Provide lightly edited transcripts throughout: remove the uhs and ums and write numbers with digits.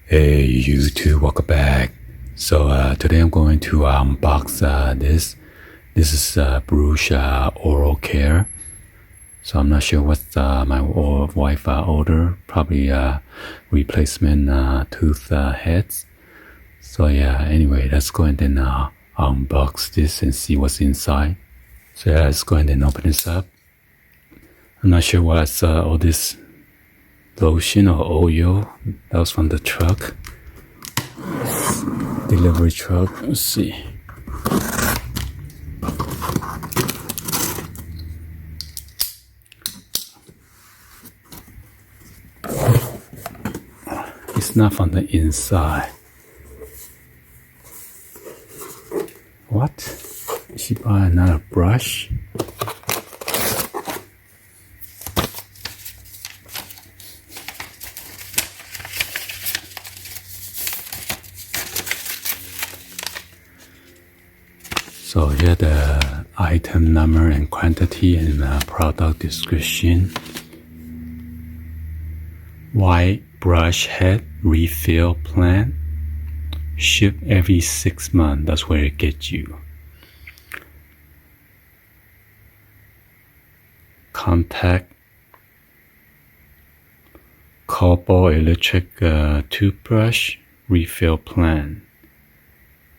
Hey YouTube, welcome back. So today I'm going to unbox this. This is BRUUSH oral care. So I'm not sure what my wife ordered. Probably replacement tooth heads. So yeah, anyway, let's go ahead and unbox this and see what's inside. So yeah, let's go ahead and open this up. I'm not sure what's all this lotion or oil. That was from the truck. Delivery truck. Let's see. It's not from the inside. What? Did she buy another brush? So here the item number and quantity and product description. White brush head refill plan. Ship every 6 months. That's where it gets you. Contact copper electric toothbrush refill plan.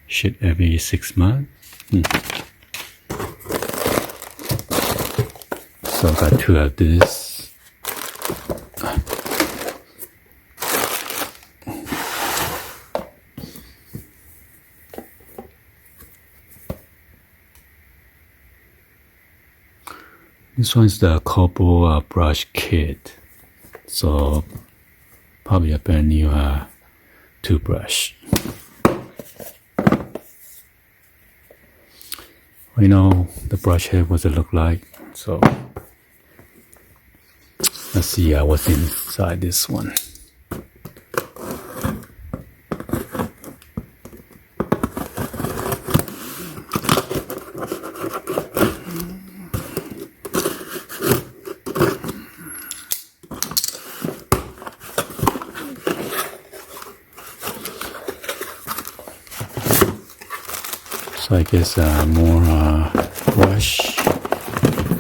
Ship every 6 months. So I got two of this. This one's the copper brush kit. So probably a brand new toothbrush. You know the brush head, what it look like. So let's see what's inside this one. So I guess more brush.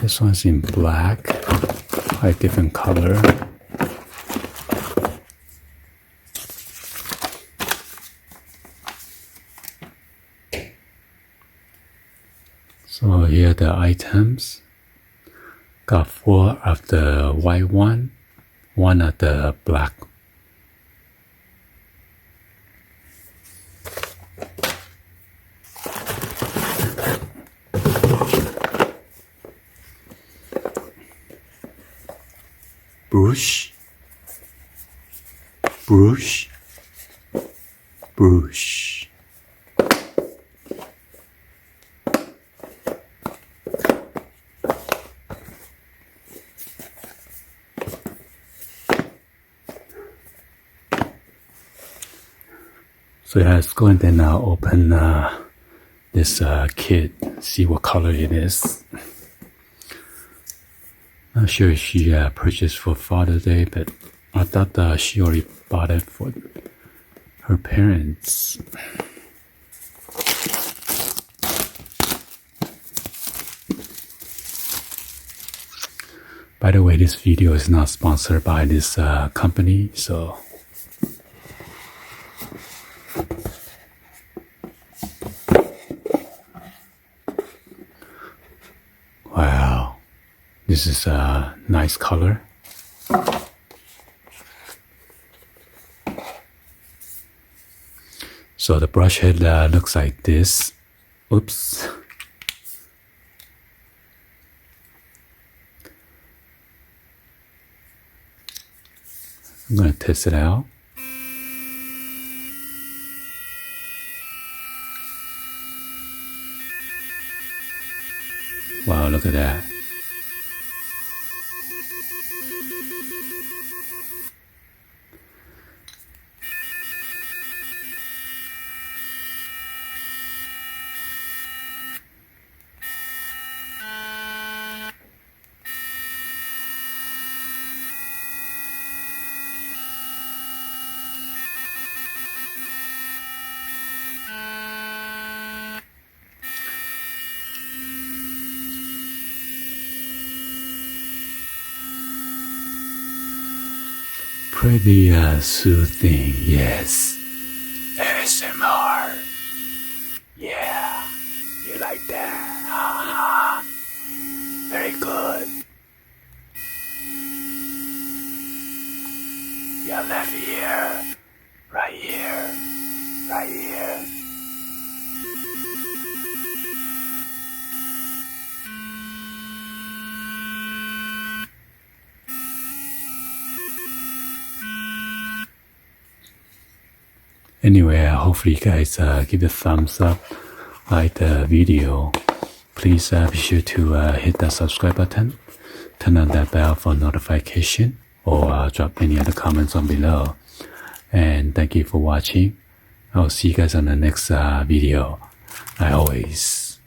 This one's in black, a different color. So here are the items. Got 4 of the white one, 1 of the black. BRUUSH, BRUUSH, BRUUSH. So yeah, let's go and then open this kit, see what color it is. Not sure if she purchased for Father's Day, but I thought she already bought it for her parents. By the way, this video is not sponsored by this company, so wow. This is a nice color. So the brush head looks like this. Oops. I'm going to test it out. Wow, look at that. pretty soothing, yes. ASMR. Yeah, you like that? Very good. Your left ear, right here, right here. Anyway, hopefully you guys give a thumbs up, like the video. Please be sure to hit the subscribe button, turn on that bell for notification, or drop any other comments on below. And thank you for watching. I'll see you guys on the next video. Like always,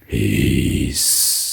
peace.